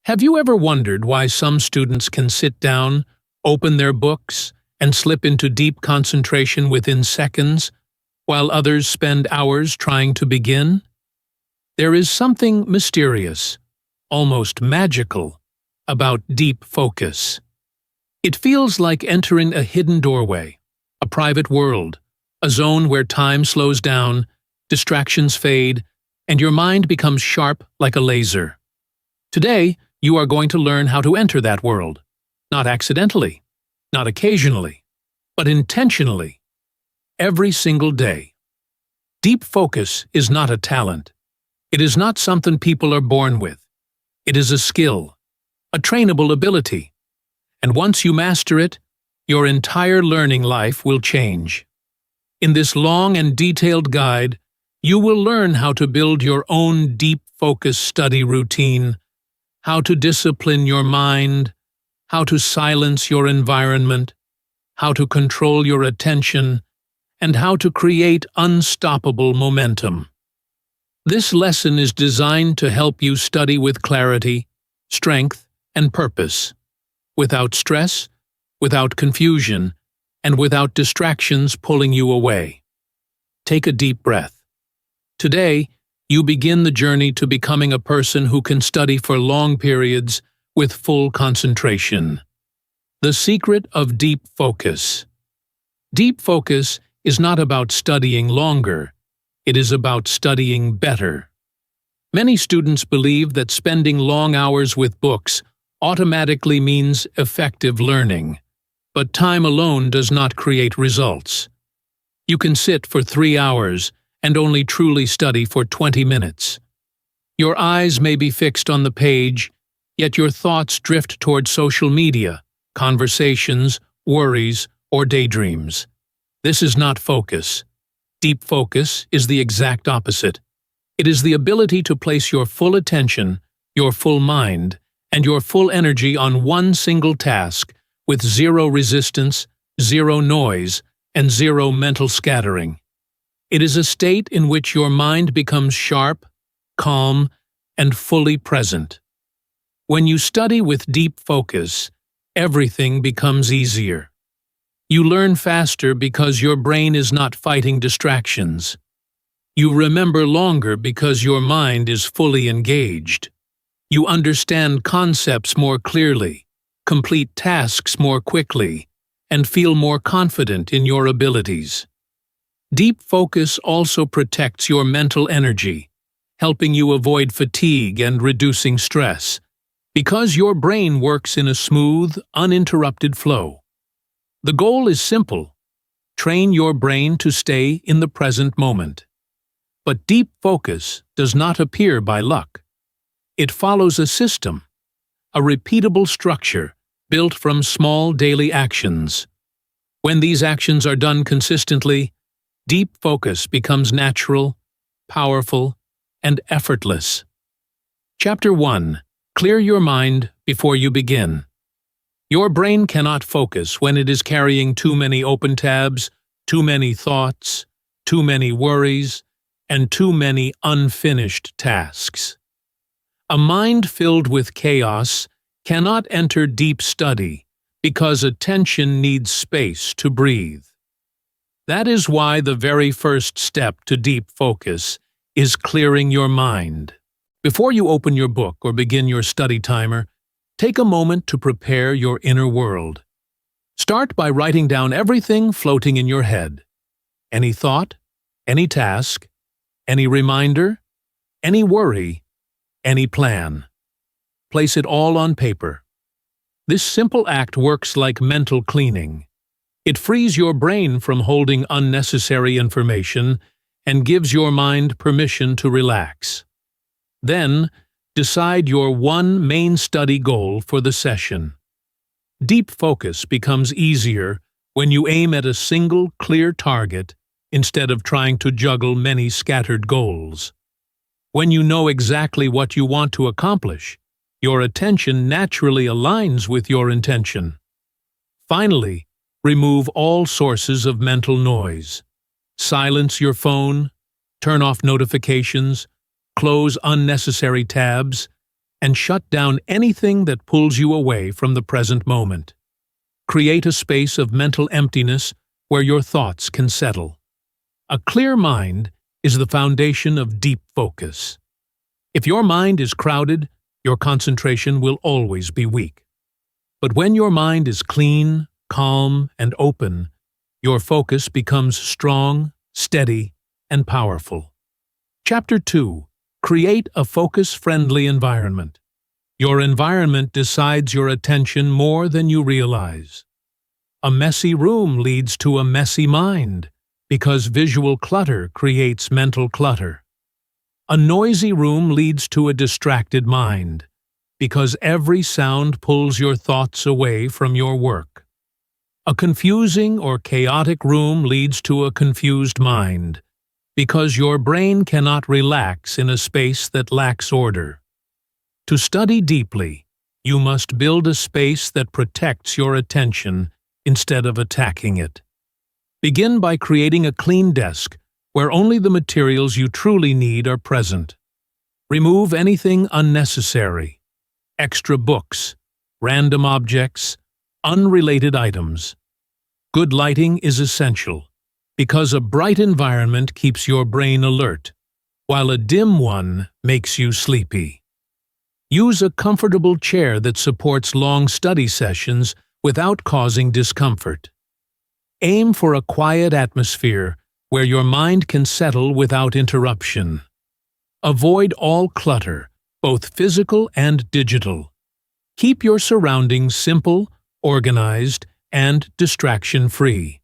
Have you ever wondered why some students can sit down, open their books, and slip into deep concentration within seconds, while others spend hours trying to begin? There is something mysterious, almost magical, about deep focus. It feels like entering a hidden doorway, a private world, a zone where time slows down, distractions fade, and your mind becomes sharp like a laser. Today, you are going to learn how to enter that world, not accidentally, not occasionally, but intentionally, every single day. Deep focus is not a talent. It is not something people are born with. It is a skill, a trainable ability. And once you master it, your entire learning life will change. In this long and detailed guide, you will learn how to build your own deep focus study routine, how to discipline your mind, how to silence your environment, how to control your attention, and how to create unstoppable momentum. This lesson is designed to help you study with clarity, strength, and purpose, without stress, without confusion, and without distractions pulling you away. Take a deep breath. Today, you begin the journey to becoming a person who can study for long periods with full concentration. The secret of deep focus. Deep focus is not about studying longer. It is about studying better. Many students believe that spending long hours with books automatically means effective learning, but time alone does not create results. You can sit for 3 hours and only truly study for 20 minutes. Your eyes may be fixed on the page, yet your thoughts drift toward social media, conversations, worries, or daydreams. This is not focus. Deep focus is the exact opposite. It is the ability to place your full attention, your full mind, and your full energy on one single task with zero resistance, zero noise, and zero mental scattering. It is a state in which your mind becomes sharp, calm, and fully present. When you study with deep focus, everything becomes easier. You learn faster because your brain is not fighting distractions. You remember longer because your mind is fully engaged. You understand concepts more clearly, complete tasks more quickly, and feel more confident in your abilities. Deep focus also protects your mental energy, helping you avoid fatigue and reducing stress, because your brain works in a smooth, uninterrupted flow. The goal is simple: train your brain to stay in the present moment. But deep focus does not appear by luck. It follows a system, a repeatable structure built from small daily actions. When these actions are done consistently, deep focus becomes natural, powerful, and effortless. Chapter 1. Clear your mind before you begin. Your brain cannot focus when it is carrying too many open tabs, too many thoughts, too many worries, and too many unfinished tasks. A mind filled with chaos cannot enter deep study because attention needs space to breathe. That is why the very first step to deep focus is clearing your mind. Before you open your book or begin your study timer, take a moment to prepare your inner world. Start by writing down everything floating in your head. Any thought, any task, any reminder, any worry, any plan. Place it all on paper. This simple act works like mental cleaning. It frees your brain from holding unnecessary information and gives your mind permission to relax. Then, decide your one main study goal for the session. Deep focus becomes easier when you aim at a single, clear target instead of trying to juggle many scattered goals. When you know exactly what you want to accomplish, your attention naturally aligns with your intention. Finally, remove all sources of mental noise. Silence your phone, turn off notifications, close unnecessary tabs, and shut down anything that pulls you away from the present moment. Create a space of mental emptiness where your thoughts can settle. A clear mind is the foundation of deep focus. If your mind is crowded, your concentration will always be weak. But when your mind is clean, calm, and open, your focus becomes strong, steady, and powerful. Chapter 2. Create a focus-friendly environment. Your environment decides your attention more than you realize. A messy room leads to a messy mind, because visual clutter creates mental clutter. A noisy room leads to a distracted mind, because every sound pulls your thoughts away from your work. A confusing or chaotic room leads to a confused mind, because your brain cannot relax in a space that lacks order. To study deeply, you must build a space that protects your attention instead of attacking it. Begin by creating a clean desk where only the materials you truly need are present. Remove anything unnecessary, extra books, random objects, unrelated items. Good lighting is essential, because a bright environment keeps your brain alert, while a dim one makes you sleepy. Use a comfortable chair that supports long study sessions without causing discomfort. Aim for a quiet atmosphere where your mind can settle without interruption. Avoid all clutter, both physical and digital. Keep your surroundings simple, organized, and distraction-free.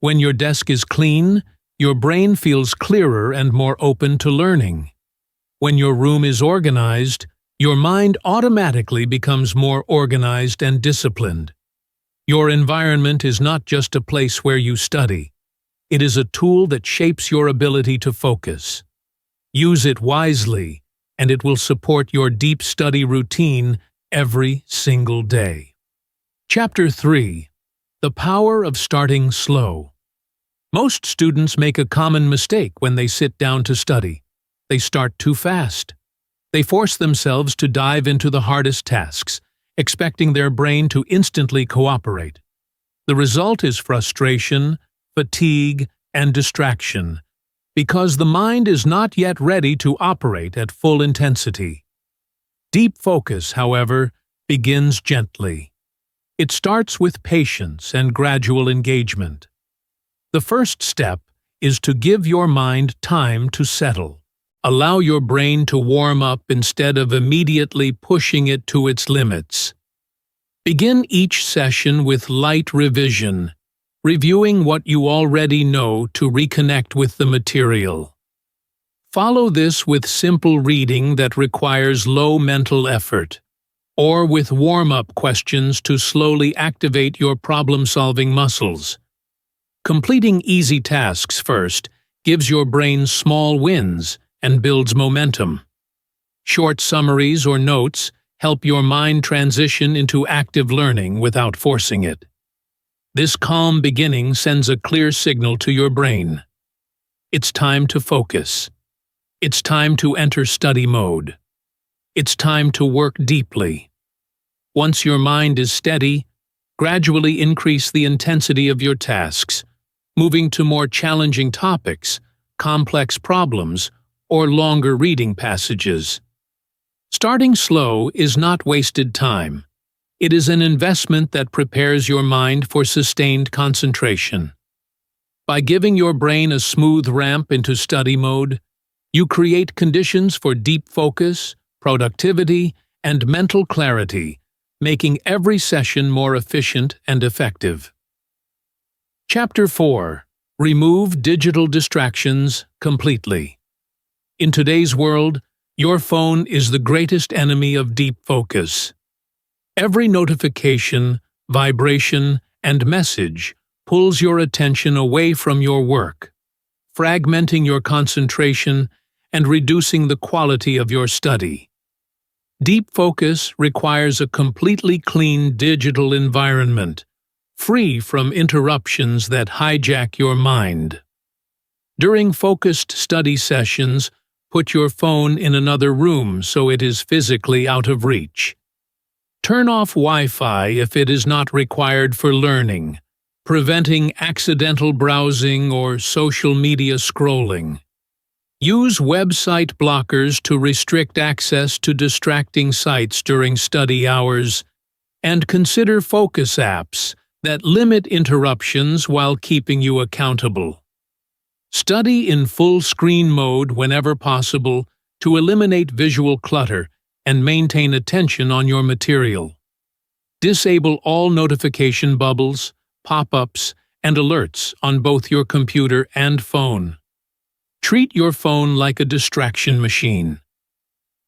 When your desk is clean, your brain feels clearer and more open to learning. When your room is organized, your mind automatically becomes more organized and disciplined. Your environment is not just a place where you study. It is a tool that shapes your ability to focus. Use it wisely, and it will support your deep study routine every single day. Chapter 3. The Power of Starting Slow. Most students make a common mistake when they sit down to study. They start too fast. They force themselves to dive into the hardest tasks, expecting their brain to instantly cooperate. The result is frustration, fatigue, and distraction, because the mind is not yet ready to operate at full intensity. Deep focus, however, begins gently. It starts with patience and gradual engagement. The first step is to give your mind time to settle. Allow your brain to warm up instead of immediately pushing it to its limits. Begin each session with light revision, reviewing what you already know to reconnect with the material. Follow this with simple reading that requires low mental effort, or with warm-up questions to slowly activate your problem-solving muscles. Completing easy tasks first gives your brain small wins and builds momentum. Short summaries or notes help your mind transition into active learning without forcing it. This calm beginning sends a clear signal to your brain. It's time to focus. It's time to enter study mode. It's time to work deeply. Once your mind is steady, gradually increase the intensity of your tasks, moving to more challenging topics, complex problems, or longer reading passages. Starting slow is not wasted time. It is an investment that prepares your mind for sustained concentration. By giving your brain a smooth ramp into study mode, you create conditions for deep focus, productivity, and mental clarity, making every session more efficient and effective. Chapter 4. Remove digital distractions completely. In today's world, your phone is the greatest enemy of deep focus. Every notification, vibration, and message pulls your attention away from your work, fragmenting your concentration and reducing the quality of your study. Deep focus requires a completely clean digital environment, free from interruptions that hijack your mind. During focused study sessions, Put your phone in another room so it is physically out of reach. Turn off Wi-Fi if it is not required for learning, preventing accidental browsing or social media scrolling. Use website blockers to restrict access to distracting sites during study hours, and consider focus apps that limit interruptions while keeping you accountable. Study in full screen mode whenever possible to eliminate visual clutter and maintain attention on your material. Disable all notification bubbles, pop-ups, and alerts on both your computer and phone. Treat your phone like a distraction machine,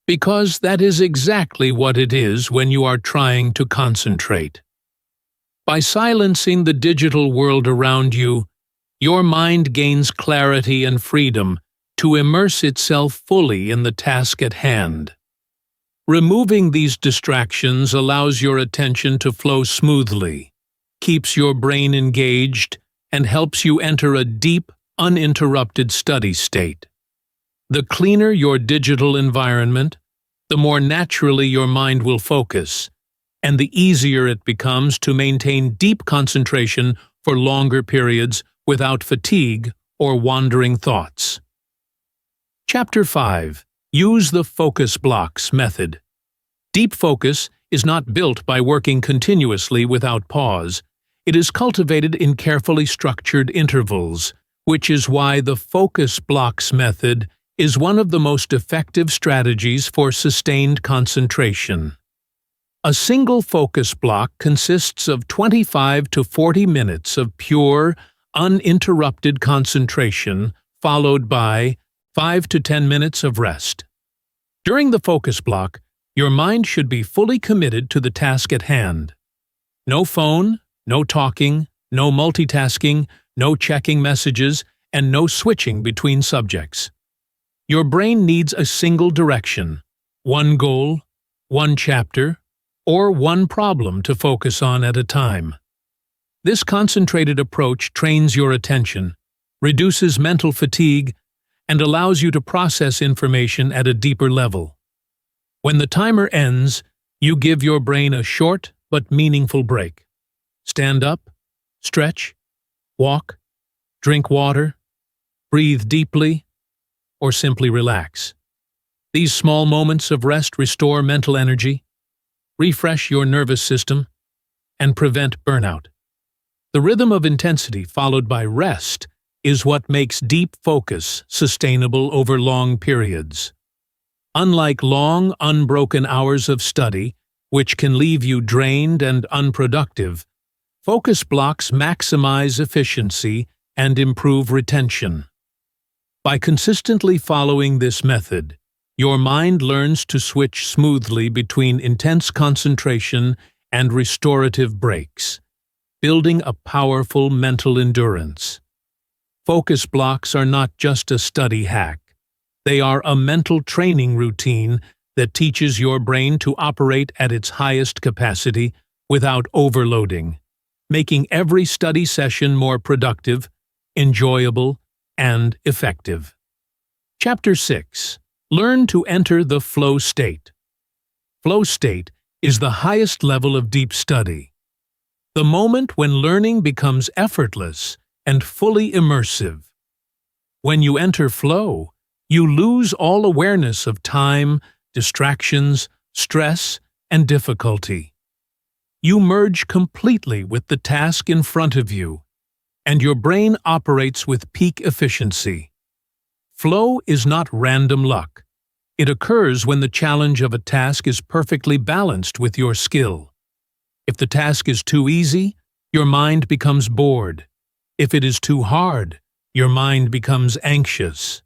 because that is exactly what it is when you are trying to concentrate. By silencing the digital world around you, your mind gains clarity and freedom to immerse itself fully in the task at hand. Removing these distractions allows your attention to flow smoothly, keeps your brain engaged, and helps you enter a deep, uninterrupted study state. The cleaner your digital environment, the more naturally your mind will focus, and the easier it becomes to maintain deep concentration for longer periods without fatigue or wandering thoughts. Chapter 5. Use the focus blocks method. Deep focus is not built by working continuously without pause. It is cultivated in carefully structured intervals, which is why the focus blocks method is one of the most effective strategies for sustained concentration. A single focus block consists of 25 to 40 minutes of pure, uninterrupted concentration, followed by 5 to 10 minutes of rest. During the focus block, your mind should be fully committed to the task at hand. No phone, no talking, no multitasking, no checking messages, and no switching between subjects. Your brain needs a single direction, one goal, one chapter, or one problem to focus on at a time. This concentrated approach trains your attention, reduces mental fatigue, and allows you to process information at a deeper level. When the timer ends, you give your brain a short but meaningful break. Stand up, stretch, walk, drink water, breathe deeply, or simply relax. These small moments of rest restore mental energy, refresh your nervous system, and prevent burnout. The rhythm of intensity followed by rest is what makes deep focus sustainable over long periods. Unlike long, unbroken hours of study, which can leave you drained and unproductive, focus blocks maximize efficiency and improve retention. By consistently following this method, your mind learns to switch smoothly between intense concentration and restorative breaks, building a powerful mental endurance. Focus blocks are not just a study hack. They are a mental training routine that teaches your brain to operate at its highest capacity without overloading, making every study session more productive, enjoyable, and effective. Chapter 6. Learn to enter the flow state. Flow state is the highest level of deep study. The moment when learning becomes effortless and fully immersive. When you enter flow, you lose all awareness of time, distractions, stress, and difficulty. You merge completely with the task in front of you, and your brain operates with peak efficiency. Flow is not random luck. It occurs when the challenge of a task is perfectly balanced with your skill. If the task is too easy, your mind becomes bored. If it is too hard, your mind becomes anxious.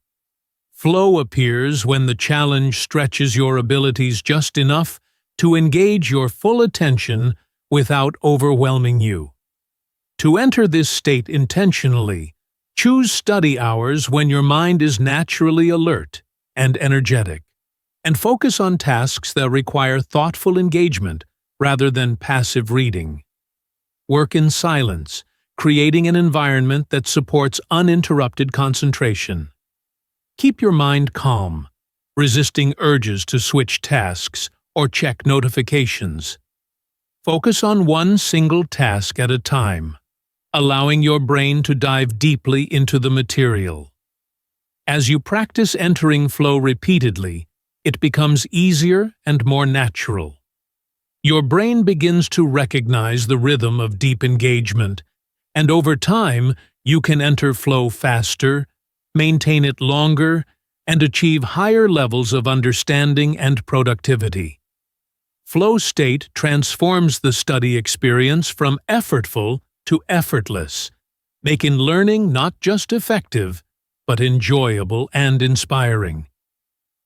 Flow appears when the challenge stretches your abilities just enough to engage your full attention without overwhelming you. To enter this state intentionally, choose study hours when your mind is naturally alert and energetic, and focus on tasks that require thoughtful engagement rather than passive reading. Work in silence, creating an environment that supports uninterrupted concentration. Keep your mind calm, resisting urges to switch tasks or check notifications. Focus on one single task at a time, allowing your brain to dive deeply into the material. As you practice entering flow repeatedly, it becomes easier and more natural. Your brain begins to recognize the rhythm of deep engagement, and over time, you can enter flow faster, maintain it longer, and achieve higher levels of understanding and productivity. Flow state transforms the study experience from effortful to effortless, making learning not just effective, but enjoyable and inspiring.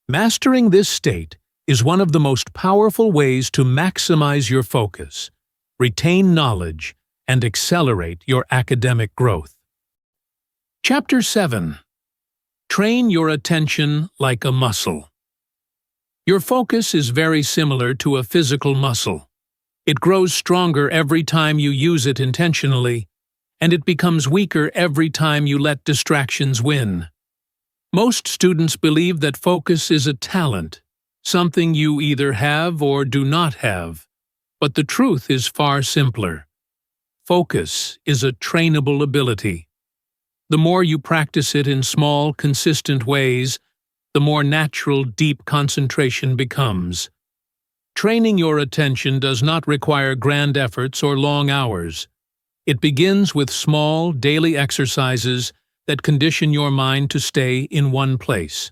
Mastering this state is one of the most powerful ways to maximize your focus, retain knowledge, and accelerate your academic growth. Chapter 7. Train your attention like a muscle. Your focus is very similar to a physical muscle. It grows stronger every time you use it intentionally, and it becomes weaker every time you let distractions win. Most students believe that focus is a talent, something you either have or do not have, but the truth is far simpler. Focus is a trainable ability. The more you practice it in small, consistent ways, the more natural, deep concentration becomes. Training your attention does not require grand efforts or long hours. It begins with small, daily exercises that condition your mind to stay in one place.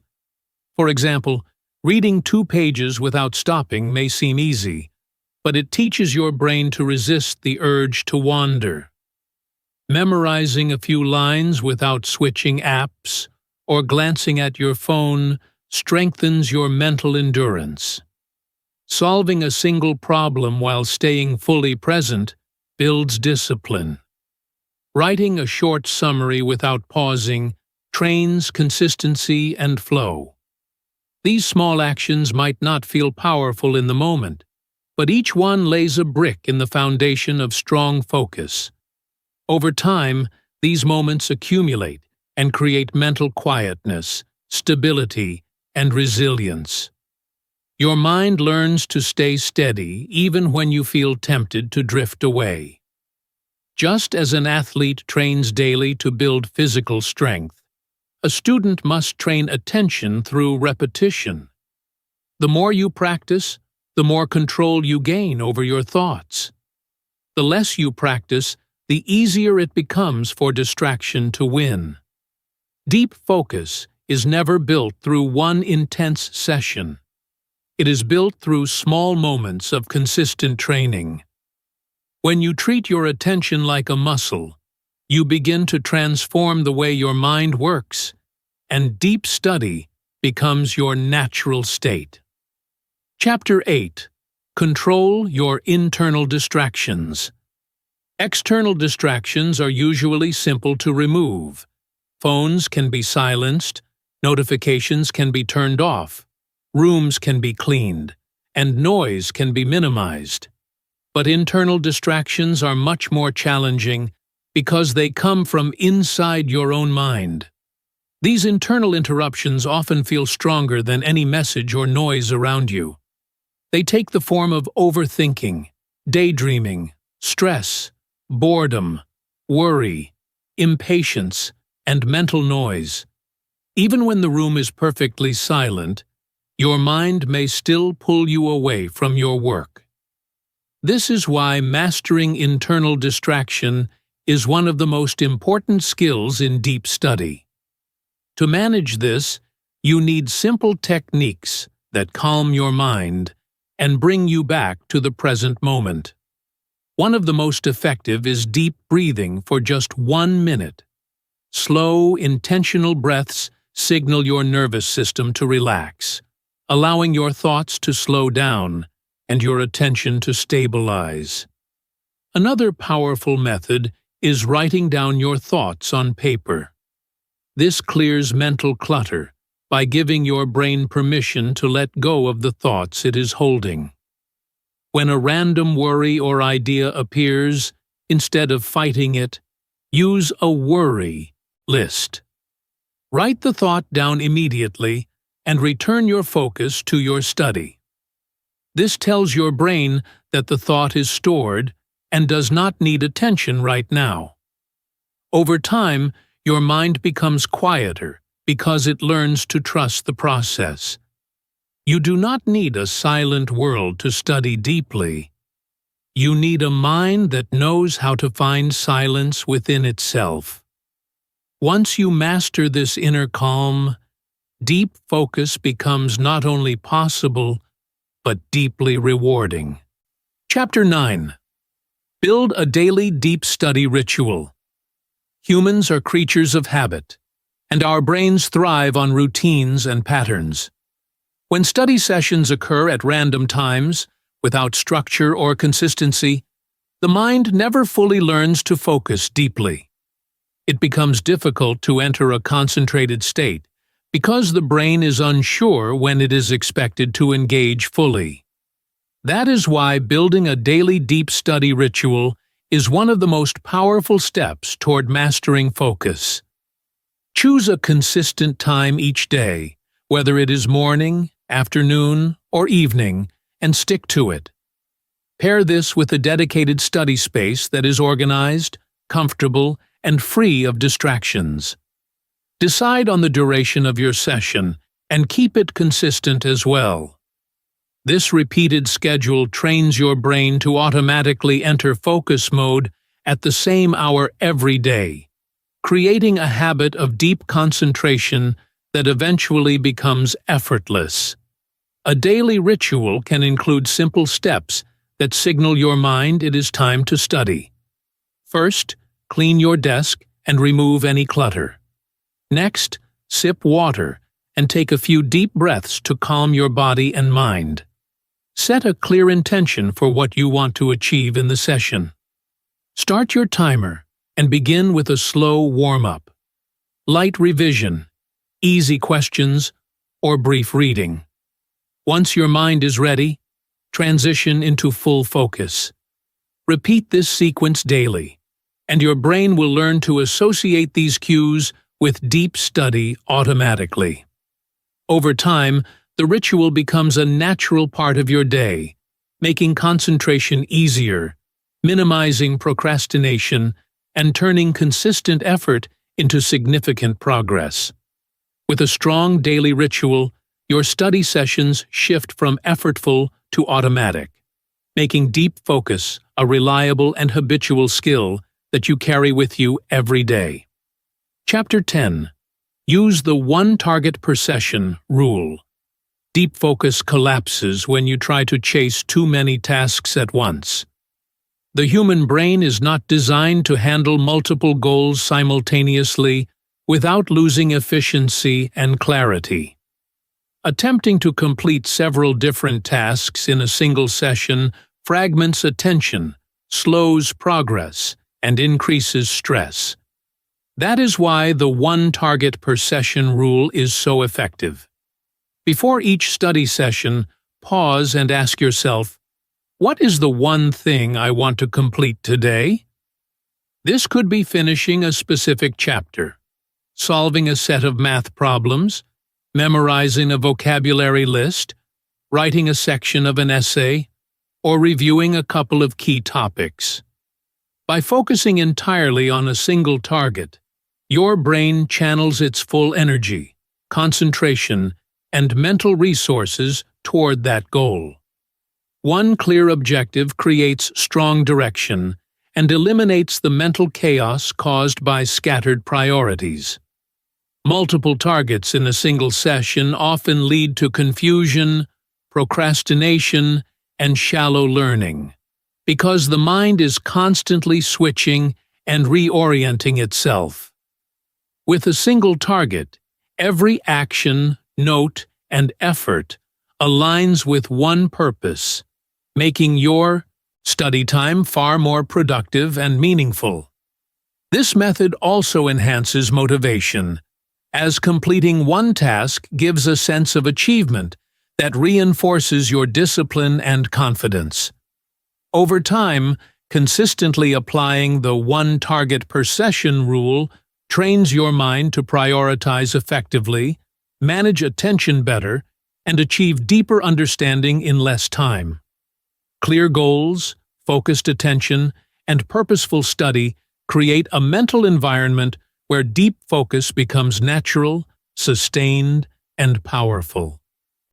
For example, reading 2 pages without stopping may seem easy, but it teaches your brain to resist the urge to wander. Memorizing a few lines without switching apps or glancing at your phone strengthens your mental endurance. Solving a single problem while staying fully present builds discipline. Writing a short summary without pausing trains consistency and flow. These small actions might not feel powerful in the moment, but each one lays a brick in the foundation of strong focus. Over time, these moments accumulate and create mental quietness, stability, and resilience. Your mind learns to stay steady even when you feel tempted to drift away. Just as an athlete trains daily to build physical strength, a student must train attention through repetition. The more you practice, the more control you gain over your thoughts. The less you practice, the easier it becomes for distraction to win. Deep focus is never built through one intense session. It is built through small moments of consistent training. When you treat your attention like a muscle, you begin to transform the way your mind works, and deep study becomes your natural state. Chapter 8. Control your internal distractions. External distractions are usually simple to remove. Phones can be silenced, notifications can be turned off, rooms can be cleaned, and noise can be minimized. But internal distractions are much more challenging because they come from inside your own mind. These internal interruptions often feel stronger than any message or noise around you. They take the form of overthinking, daydreaming, stress, boredom, worry, impatience, and mental noise. Even when the room is perfectly silent, your mind may still pull you away from your work. This is why mastering internal distraction is one of the most important skills in deep study. To manage this, you need simple techniques that calm your mind and bring you back to the present moment. One of the most effective is deep breathing for just 1 minute. Slow, intentional breaths signal your nervous system to relax, allowing your thoughts to slow down and your attention to stabilize. Another powerful method is writing down your thoughts on paper. This clears mental clutter by giving your brain permission to let go of the thoughts it is holding. When a random worry or idea appears, instead of fighting it, use a worry list. Write the thought down immediately and return your focus to your study. This tells your brain that the thought is stored and does not need attention right now. Over time, your mind becomes quieter because it learns to trust the process. You do not need a silent world to study deeply. You need a mind that knows how to find silence within itself. Once you master this inner calm, deep focus becomes not only possible, but deeply rewarding. Chapter 9. Build a daily deep study ritual. Humans are creatures of habit, and our brains thrive on routines and patterns. When study sessions occur at random times, without structure or consistency, the mind never fully learns to focus deeply. It becomes difficult to enter a concentrated state because the brain is unsure when it is expected to engage fully. That is why building a daily deep study ritual is one of the most powerful steps toward mastering focus. Choose a consistent time each day, whether it is morning, afternoon, or evening, and stick to it. Pair this with a dedicated study space that is organized, comfortable, and free of distractions. Decide on the duration of your session and keep it consistent as well. This repeated schedule trains your brain to automatically enter focus mode at the same hour every day, creating a habit of deep concentration that eventually becomes effortless. A daily ritual can include simple steps that signal your mind it is time to study. First, clean your desk and remove any clutter. Next, sip water and take a few deep breaths to calm your body and mind. Set a clear intention for what you want to achieve in the session. Start your timer and begin with a slow warm-up. Light revision, easy questions, or brief reading. Once your mind is ready, transition into full focus. Repeat this sequence daily, and your brain will learn to associate these cues with deep study automatically. Over time, the ritual becomes a natural part of your day, making concentration easier, minimizing procrastination, and turning consistent effort into significant progress. With a strong daily ritual, your study sessions shift from effortful to automatic, making deep focus a reliable and habitual skill that you carry with you every day. Chapter 10. Use the one target per session rule. Deep focus collapses when you try to chase too many tasks at once. The human brain is not designed to handle multiple goals simultaneously without losing efficiency and clarity. Attempting to complete several different tasks in a single session fragments attention, slows progress, and increases stress. That is why the one target per session rule is so effective. Before each study session, pause and ask yourself, what is the one thing I want to complete today? This could be finishing a specific chapter, solving a set of math problems, memorizing a vocabulary list, writing a section of an essay, or reviewing a couple of key topics. By focusing entirely on a single target, your brain channels its full energy, concentration, and mental resources toward that goal. One clear objective creates strong direction and eliminates the mental chaos caused by scattered priorities. Multiple targets in a single session often lead to confusion, procrastination, and shallow learning, because the mind is constantly switching and reorienting itself. With a single target, every action, note, and effort aligns with one purpose, making your study time far more productive and meaningful. This method also enhances motivation, as completing one task gives a sense of achievement that reinforces your discipline and confidence. Over time, consistently applying the one target per session rule trains your mind to prioritize effectively, manage attention better, and achieve deeper understanding in less time. Clear goals, focused attention, and purposeful study create a mental environment where deep focus becomes natural, sustained, and powerful,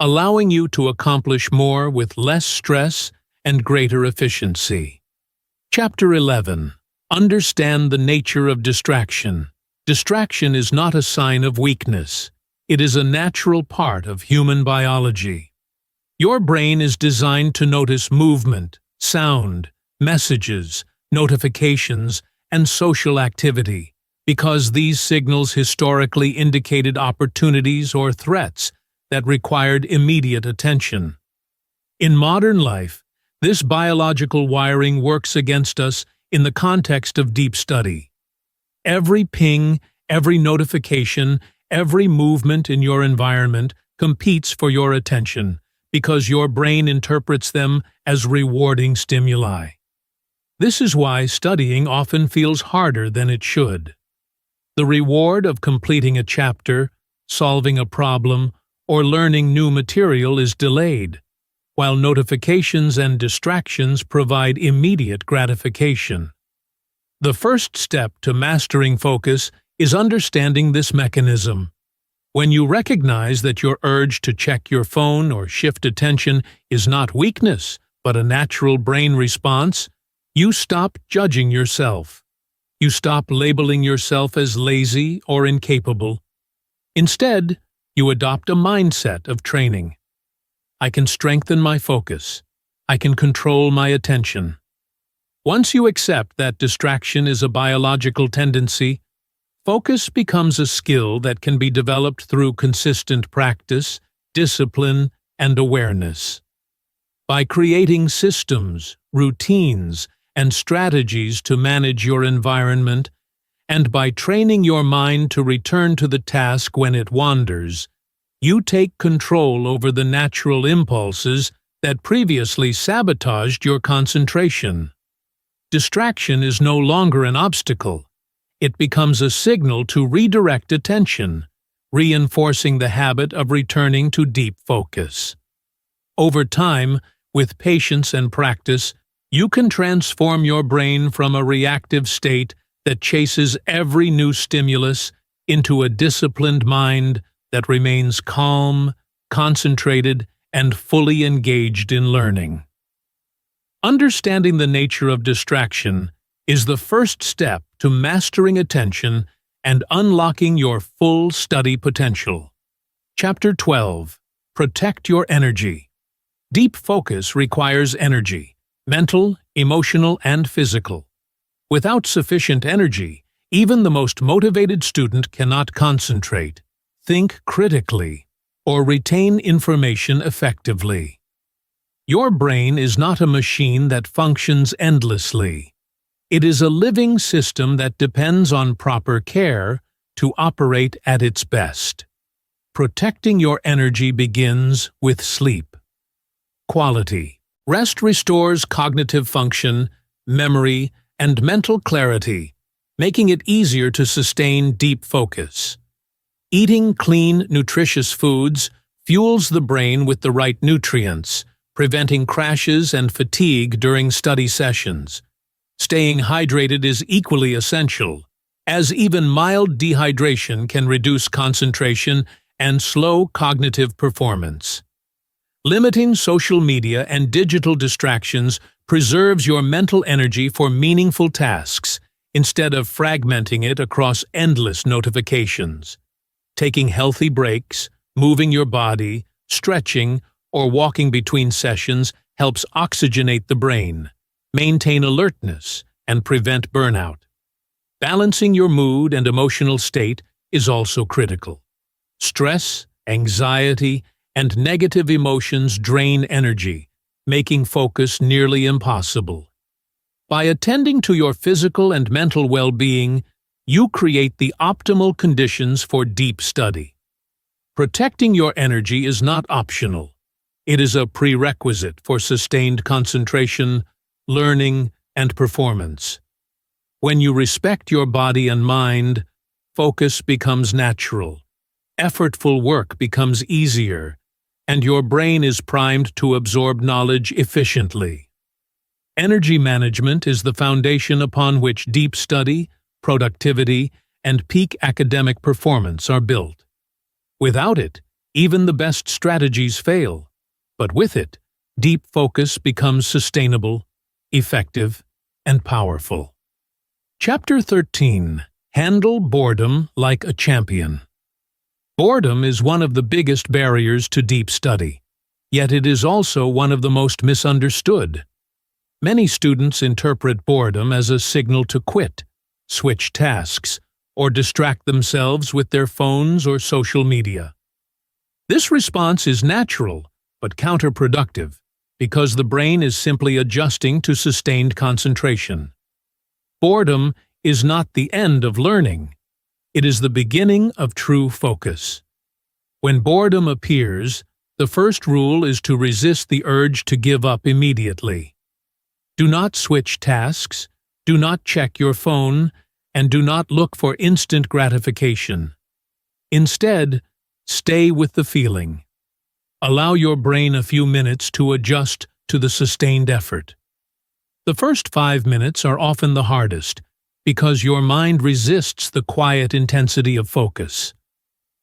allowing you to accomplish more with less stress and greater efficiency. Chapter 11. Understand the nature of distraction. Distraction is not a sign of weakness. It is a natural part of human biology. Your brain is designed to notice movement, sound, messages, notifications, and social activity, because these signals historically indicated opportunities or threats that required immediate attention. In modern life, this biological wiring works against us in the context of deep study. Every ping, every notification, every movement in your environment competes for your attention because your brain interprets them as rewarding stimuli. This is why studying often feels harder than it should. The reward of completing a chapter, solving a problem, or learning new material is delayed, while notifications and distractions provide immediate gratification. The first step to mastering focus is understanding this mechanism. When you recognize that your urge to check your phone or shift attention is not weakness, but a natural brain response, you stop judging yourself. You stop labeling yourself as lazy or incapable. Instead, you adopt a mindset of training. I can strengthen my focus. I can control my attention. Once you accept that distraction is a biological tendency, focus becomes a skill that can be developed through consistent practice, discipline, and awareness. By creating systems, routines, and strategies to manage your environment, and by training your mind to return to the task when it wanders, you take control over the natural impulses that previously sabotaged your concentration. Distraction is no longer an obstacle. It becomes a signal to redirect attention, reinforcing the habit of returning to deep focus. Over time, with patience and practice, you can transform your brain from a reactive state that chases every new stimulus into a disciplined mind that remains calm, concentrated, and fully engaged in learning. Understanding the nature of distraction is the first step to mastering attention and unlocking your full study potential. Chapter 12. Protect your energy. Deep focus requires energy. Mental, emotional, and physical. Without sufficient energy, even the most motivated student cannot concentrate, think critically, or retain information effectively. Your brain is not a machine that functions endlessly. It is a living system that depends on proper care to operate at its best. Protecting your energy begins with sleep. Quality. Rest restores cognitive function, memory, and mental clarity, making it easier to sustain deep focus. Eating clean, nutritious foods fuels the brain with the right nutrients, preventing crashes and fatigue during study sessions. Staying hydrated is equally essential, as even mild dehydration can reduce concentration and slow cognitive performance. Limiting social media and digital distractions preserves your mental energy for meaningful tasks instead of fragmenting it across endless notifications. Taking healthy breaks, moving your body, stretching, or walking between sessions helps oxygenate the brain, maintain alertness, and prevent burnout. Balancing your mood and emotional state is also critical. Stress, anxiety, and negative emotions drain energy, making focus nearly impossible. By attending to your physical and mental well-being, you create the optimal conditions for deep study. Protecting your energy is not optional. It is a prerequisite for sustained concentration, learning, and performance. When you respect your body and mind, focus becomes natural, effortful work becomes easier, and your brain is primed to absorb knowledge efficiently. Energy management is the foundation upon which deep study, productivity, and peak academic performance are built. Without it, even the best strategies fail, but with it, deep focus becomes sustainable, effective, and powerful. Chapter 13. Handle boredom like a champion. Boredom is one of the biggest barriers to deep study, yet it is also one of the most misunderstood. Many students interpret boredom as a signal to quit, switch tasks, or distract themselves with their phones or social media. This response is natural, but counterproductive, because the brain is simply adjusting to sustained concentration. Boredom is not the end of learning. It is the beginning of true focus. When boredom appears, the first rule is to resist the urge to give up immediately. Do not switch tasks, do not check your phone, and do not look for instant gratification. Instead, stay with the feeling. Allow your brain a few minutes to adjust to the sustained effort. The first 5 minutes are often the hardest, because your mind resists the quiet intensity of focus.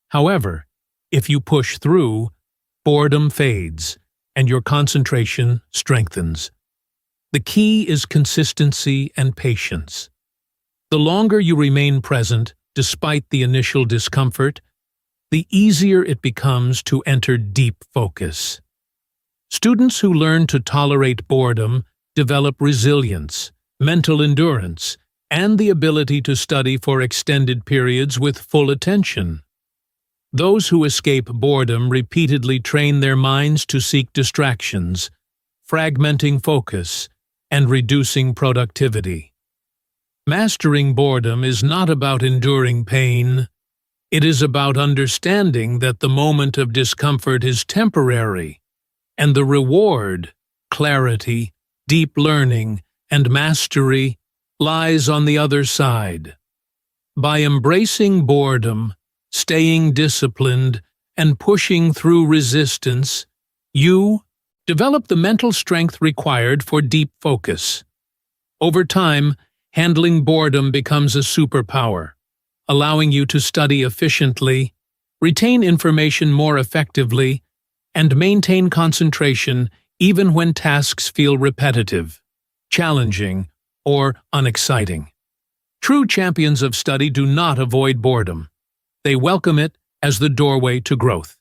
However, if you push through, boredom fades, and your concentration strengthens. The key is consistency and patience. The longer you remain present, despite the initial discomfort, the easier it becomes to enter deep focus. Students who learn to tolerate boredom develop resilience, mental endurance, and the ability to study for extended periods with full attention. Those who escape boredom repeatedly train their minds to seek distractions, fragmenting focus, and reducing productivity. Mastering boredom is not about enduring pain. It is about understanding that the moment of discomfort is temporary, and the reward, clarity, deep learning, and mastery lies on the other side. By embracing boredom, staying disciplined, and pushing through resistance, you develop the mental strength required for deep focus. Over time, handling boredom becomes a superpower, allowing you to study efficiently, retain information more effectively, and maintain concentration even when tasks feel repetitive, challenging, or unexciting. True champions of study do not avoid boredom. They welcome it as the doorway to growth.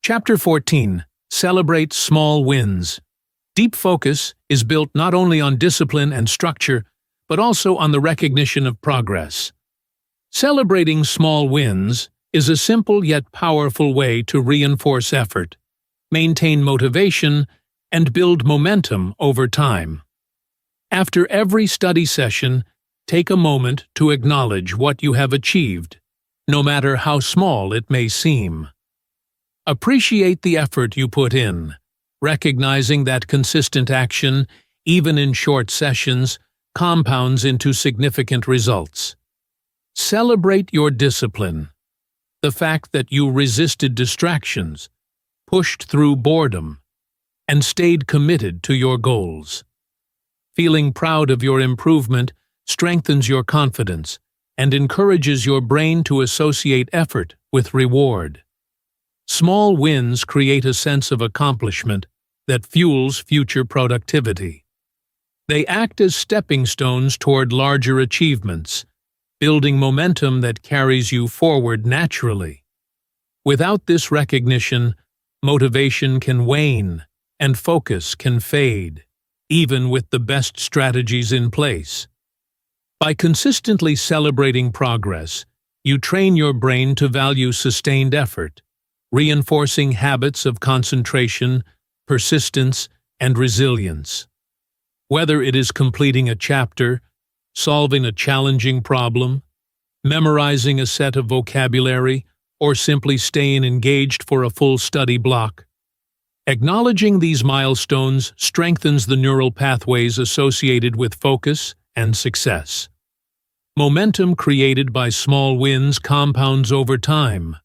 Chapter 14. Celebrate small wins. Deep focus is built not only on discipline and structure, but also on the recognition of progress. Celebrating small wins is a simple yet powerful way to reinforce effort, maintain motivation, and build momentum over time. After every study session, take a moment to acknowledge what you have achieved, no matter how small it may seem. Appreciate the effort you put in, recognizing that consistent action, even in short sessions, compounds into significant results. Celebrate your discipline, the fact that you resisted distractions, pushed through boredom, and stayed committed to your goals. Feeling proud of your improvement strengthens your confidence and encourages your brain to associate effort with reward. Small wins create a sense of accomplishment that fuels future productivity. They act as stepping stones toward larger achievements, building momentum that carries you forward naturally. Without this recognition, motivation can wane and focus can fade, even with the best strategies in place. By consistently celebrating progress, you train your brain to value sustained effort, reinforcing habits of concentration, persistence, and resilience. Whether it is completing a chapter, solving a challenging problem, memorizing a set of vocabulary, or simply staying engaged for a full study block, acknowledging these milestones strengthens the neural pathways associated with focus and success. Momentum created by small wins compounds over time,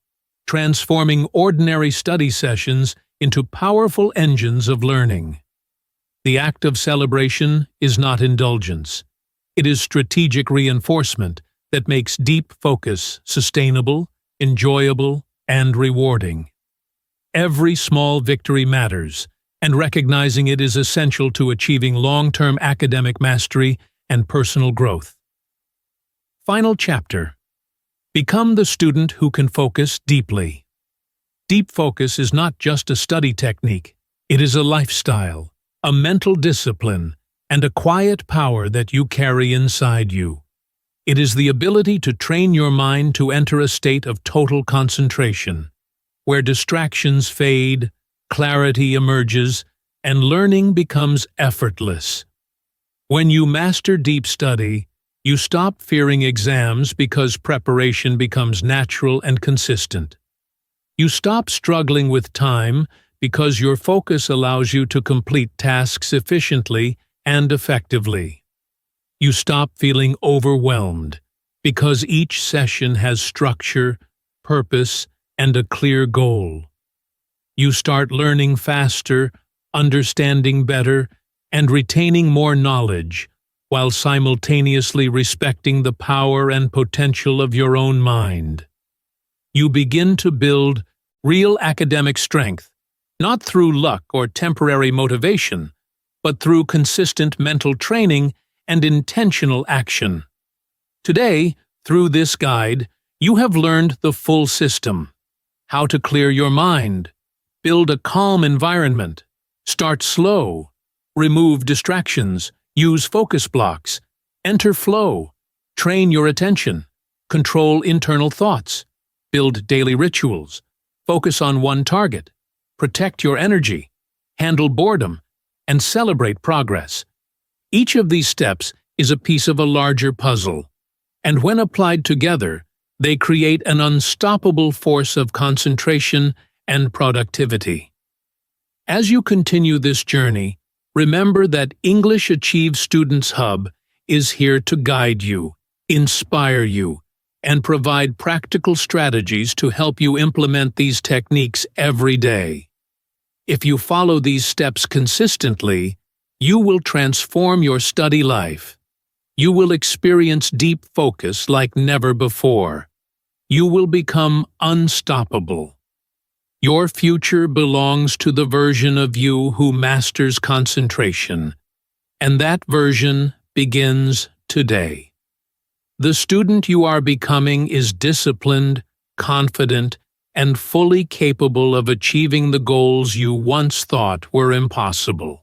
transforming ordinary study sessions into powerful engines of learning. The act of celebration is not indulgence. It is strategic reinforcement that makes deep focus sustainable, enjoyable, and rewarding. Every small victory matters, and recognizing it is essential to achieving long-term academic mastery and personal growth. Final chapter. Become the student who can focus deeply. Deep focus is not just a study technique. It is a lifestyle, a mental discipline, and a quiet power that you carry inside you. It is the ability to train your mind to enter a state of total concentration, where distractions fade, clarity emerges, and learning becomes effortless. When you master deep study, you stop fearing exams because preparation becomes natural and consistent. You stop struggling with time because your focus allows you to complete tasks efficiently and effectively. You stop feeling overwhelmed because each session has structure, purpose, and a clear goal. You start learning faster, understanding better, and retaining more knowledge, while simultaneously respecting the power and potential of your own mind. You begin to build real academic strength, not through luck or temporary motivation, but through consistent mental training and intentional action. Today, through this guide, you have learned the full system: how to clear your mind, build a calm environment, start slow, remove distractions, use focus blocks, enter flow, train your attention, control internal thoughts, build daily rituals, focus on one target, protect your energy, handle boredom, and celebrate progress. Each of these steps is a piece of a larger puzzle, and when applied together, they create an unstoppable force of concentration and productivity. As you continue this journey, remember that English Achieve Students Hub is here to guide you, inspire you, and provide practical strategies to help you implement these techniques every day. If you follow these steps consistently, you will transform your study life. You will experience deep focus like never before. You will become unstoppable. Your future belongs to the version of you who masters concentration, and that version begins today. The student you are becoming is disciplined, confident, and fully capable of achieving the goals you once thought were impossible.